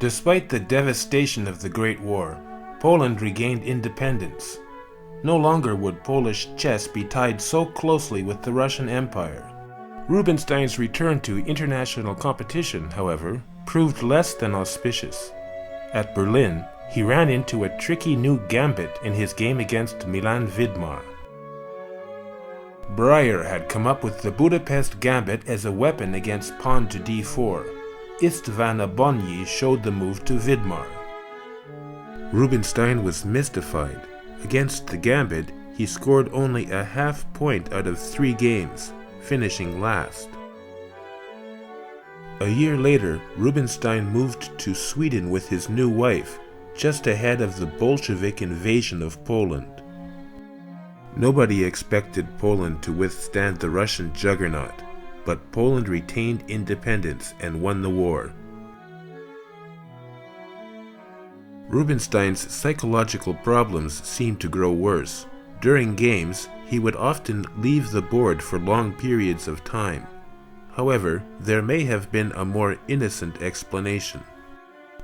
Despite the devastation of the Great War, Poland regained independence. No longer would Polish chess be tied so closely with the Russian Empire. Rubinstein's return to international competition, however, proved less than auspicious. At Berlin, he ran into a tricky new gambit in his game against Milan Vidmar. Breyer had come up with the Budapest gambit as a weapon against pawn to d4. István Abonyi showed the move to Vidmar. Rubinstein was mystified. Against the gambit, he scored only a half point out of 3 games, finishing last. A year later, Rubinstein moved to Sweden with his new wife, just ahead of the Bolshevik invasion of Poland. Nobody expected Poland to withstand the Russian juggernaut, but Poland retained independence and won the war. Rubinstein's psychological problems seemed to grow worse. During games, he would often leave the board for long periods of time. However, there may have been a more innocent explanation.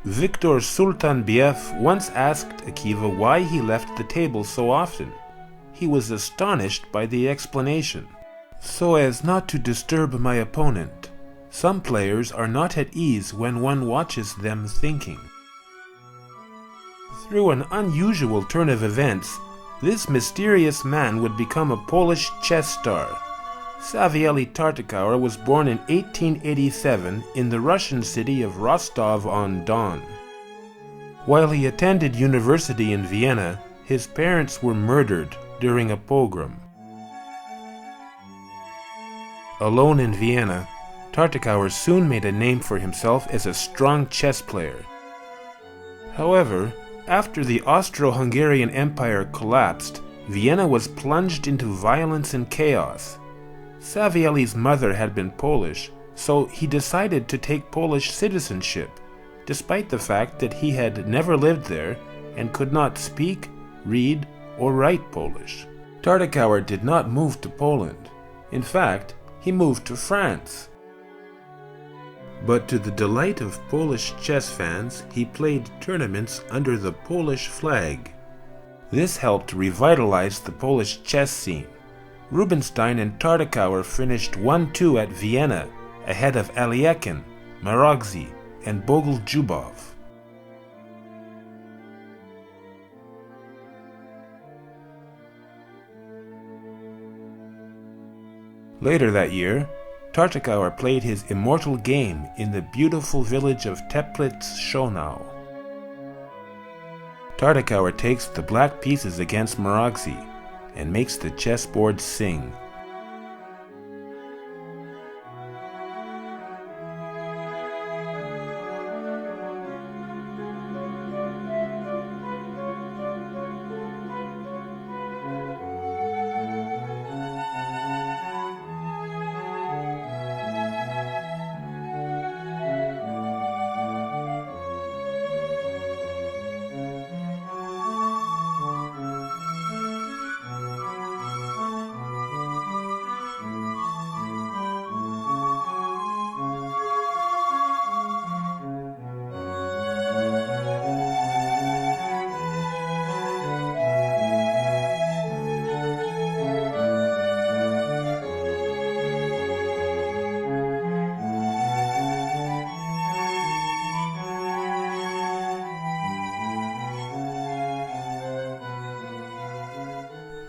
Viktor Sultanbiev once asked Akiva why he left the table so often. He was astonished by the explanation. "So as not to disturb my opponent. Some players are not at ease when one watches them thinking." Through an unusual turn of events, this mysterious man would become a Polish chess star. Savielly Tartakower was born in 1887 in the Russian city of Rostov-on-Don. While he attended university in Vienna, his parents were murdered during a pogrom. Alone in Vienna, Tartakower soon made a name for himself as a strong chess player. However, after the Austro-Hungarian Empire collapsed, Vienna was plunged into violence and chaos. Savielly's mother had been Polish, so he decided to take Polish citizenship, despite the fact that he had never lived there and could not speak, read, or write Polish. Tartakower did not move to Poland. In fact, he moved to France. But to the delight of Polish chess fans, he played tournaments under the Polish flag. This helped revitalize the Polish chess scene. Rubinstein and Tartakower finished 1-2 at Vienna, ahead of Aliekin, Maragzi, and Bogoljubov. Later that year, Tartakower played his immortal game in the beautiful village of Teplitz-Schonau. Tartakower takes the black pieces against Maragzi and makes the chessboard sing.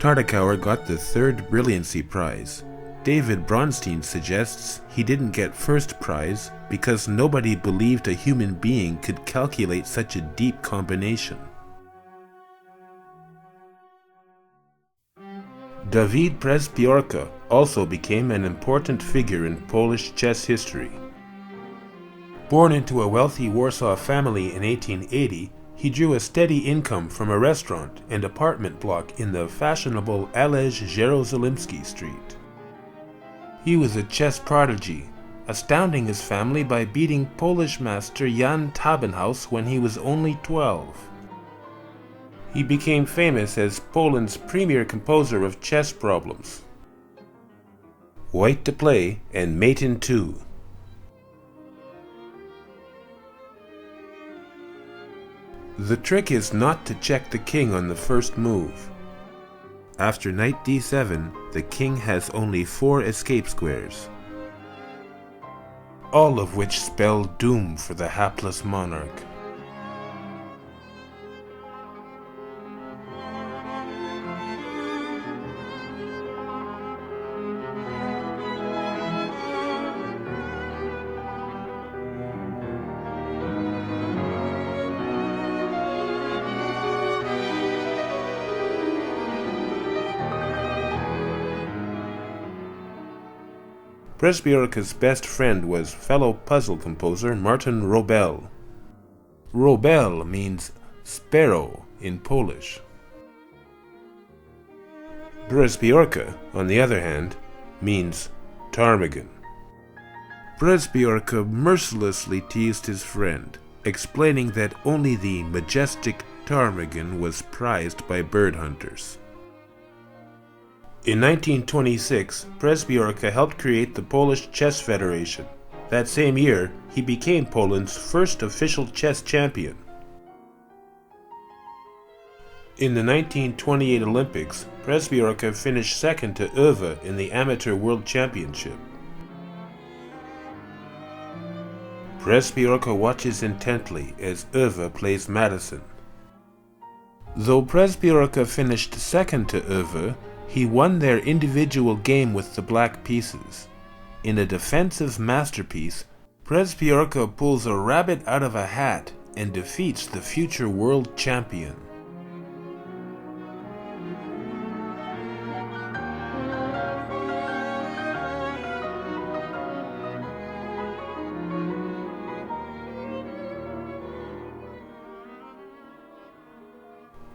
Tartakower got the 3rd Brilliancy Prize. David Bronstein suggests he didn't get first prize because nobody believed a human being could calculate such a deep combination. Dawid Przepiórka also became an important figure in Polish chess history. Born into a wealthy Warsaw family in 1880, he drew a steady income from a restaurant and apartment block in the fashionable Ależ Jerozolimski street. He was a chess prodigy, astounding his family by beating Polish master Jan Tabenhaus when he was only 12. He became famous as Poland's premier composer of chess problems. White to play and mate in 2. The trick is not to check the king on the first move. After knight d7, the king has only 4 escape squares, all of which spell doom for the hapless monarch. Przepiórka's best friend was fellow puzzle composer Martin Wrobel. Wrobel means sparrow in Polish. Przepiórka, on the other hand, means ptarmigan. Przepiórka mercilessly teased his friend, explaining that only the majestic ptarmigan was prized by bird hunters. In 1926, Przepiórka helped create the Polish Chess Federation. That same year, he became Poland's first official chess champion. In the 1928 Olympics, Przepiórka finished second to Uwe in the Amateur World Championship. Przepiórka watches intently as Uwe plays Madison. Though Przepiórka finished second to Uwe, he won their individual game with the black pieces. In a defensive masterpiece, Przepiórka pulls a rabbit out of a hat and defeats the future world champion.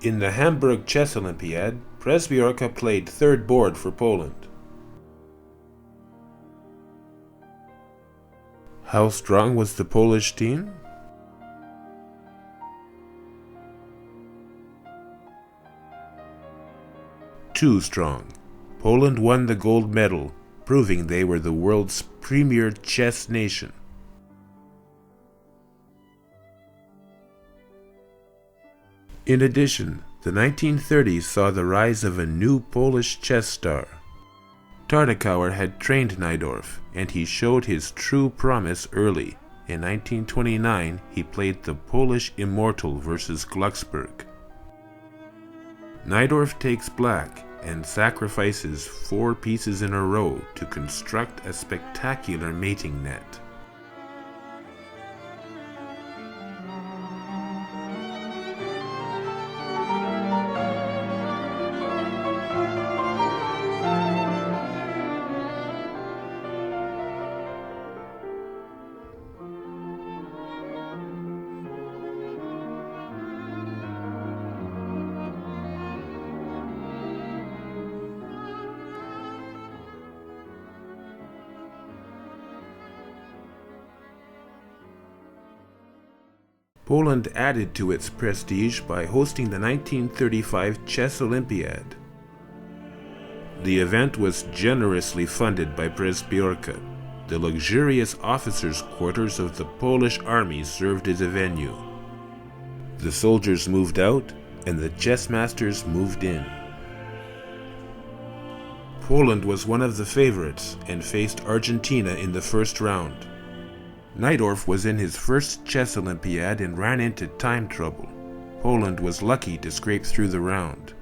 In the Hamburg Chess Olympiad, Przepiórka played third board for Poland. How strong was the Polish team? Too strong. Poland won the gold medal, proving they were the world's premier chess nation. In addition, the 1930s saw the rise of a new Polish chess star. Tartakower had trained Najdorf, and he showed his true promise early. In 1929, he played the Polish Immortal versus Glucksberg. Najdorf takes black and sacrifices 4 pieces in a row to construct a spectacular mating net. Poland added to its prestige by hosting the 1935 Chess Olympiad. The event was generously funded by Przepiórka. The luxurious officers' quarters of the Polish army served as a venue. The soldiers moved out, and the chess masters moved in. Poland was one of the favorites and faced Argentina in the first round. Najdorf was in his first chess Olympiad and ran into time trouble. Poland was lucky to scrape through the round.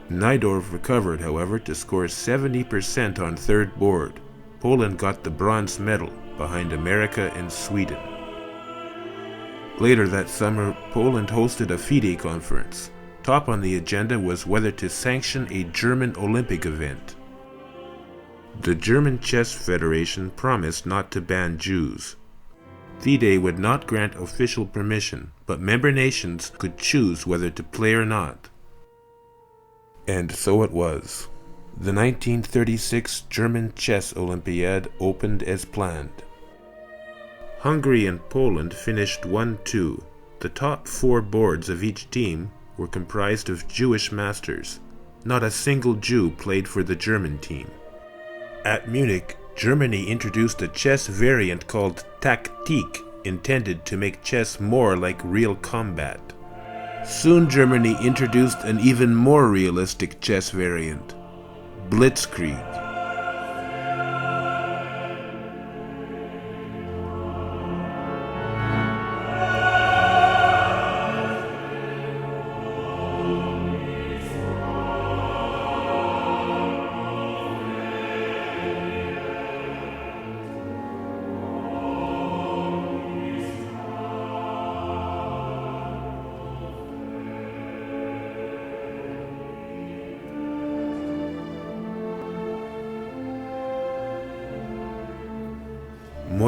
Najdorf recovered, however, to score 70% on third board. Poland got the bronze medal, behind America and Sweden. Later that summer, Poland hosted a FIDE conference. Top on the agenda was whether to sanction a German Olympic event. The German Chess Federation promised not to ban Jews. FIDE would not grant official permission, but member nations could choose whether to play or not. And so it was. The 1936 German Chess Olympiad opened as planned. Hungary and Poland finished 1-2. The top 4 boards of each team were comprised of Jewish masters. Not a single Jew played for the German team. At Munich, Germany introduced a chess variant called Taktik, intended to make chess more like real combat. Soon Germany introduced an even more realistic chess variant, Blitzkrieg.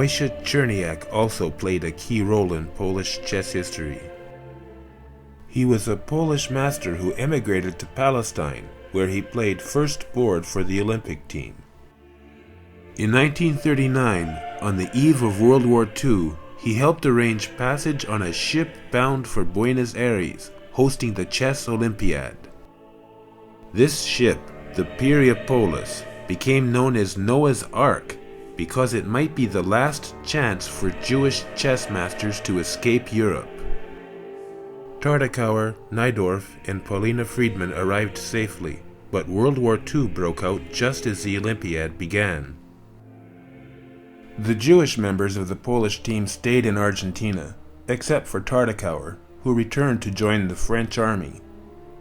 Wojciech Czerniak also played a key role in Polish chess history. He was a Polish master who emigrated to Palestine, where he played first board for the Olympic team. In 1939, on the eve of World War II, he helped arrange passage on a ship bound for Buenos Aires, hosting the chess Olympiad. This ship, the Piriapolis, became known as Noah's Ark because it might be the last chance for Jewish chess masters to escape Europe. Tartakower, Najdorf, and Paulina Friedman arrived safely, but World War II broke out just as the Olympiad began. The Jewish members of the Polish team stayed in Argentina, except for Tartakower, who returned to join the French army.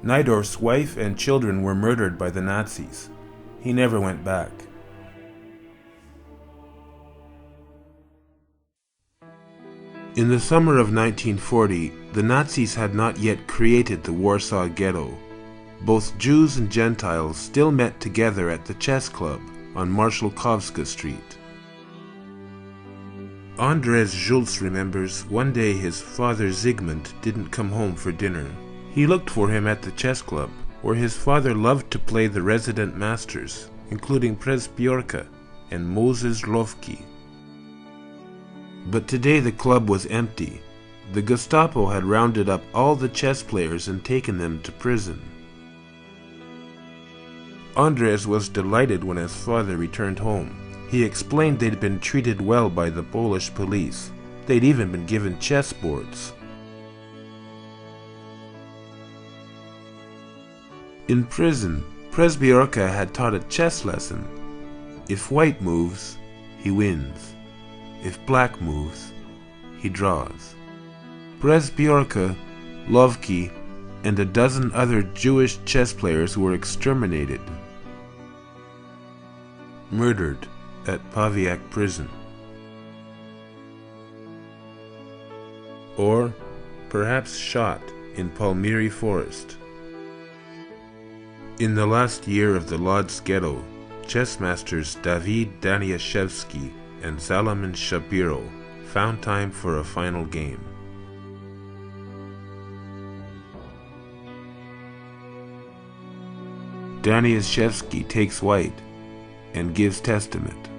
Najdorf's wife and children were murdered by the Nazis. He never went back. In the summer of 1940, the Nazis had not yet created the Warsaw Ghetto. Both Jews and Gentiles still met together at the chess club on Marszałkowska Street. Andrzej Schulz remembers one day his father Zygmunt didn't come home for dinner. He looked for him at the chess club, where his father loved to play the resident masters, including Przepiórka and Moses Lowki. But today the club was empty. The Gestapo had rounded up all the chess players and taken them to prison. Andrzej was delighted when his father returned home. He explained they'd been treated well by the Polish police. They'd even been given chessboards. In prison, Przepiórka had taught a chess lesson. If white moves, he wins. If black moves, he draws. Przepiórka, Lowki, and a dozen other Jewish chess players were exterminated, murdered at Pawiak prison. Or perhaps shot in Palmieri forest. In the last year of the Lodz Ghetto, chess masters Dawid Daniaszewski and Salomon Shapiro found time for a final game. Daniaszewski takes white and gives testament.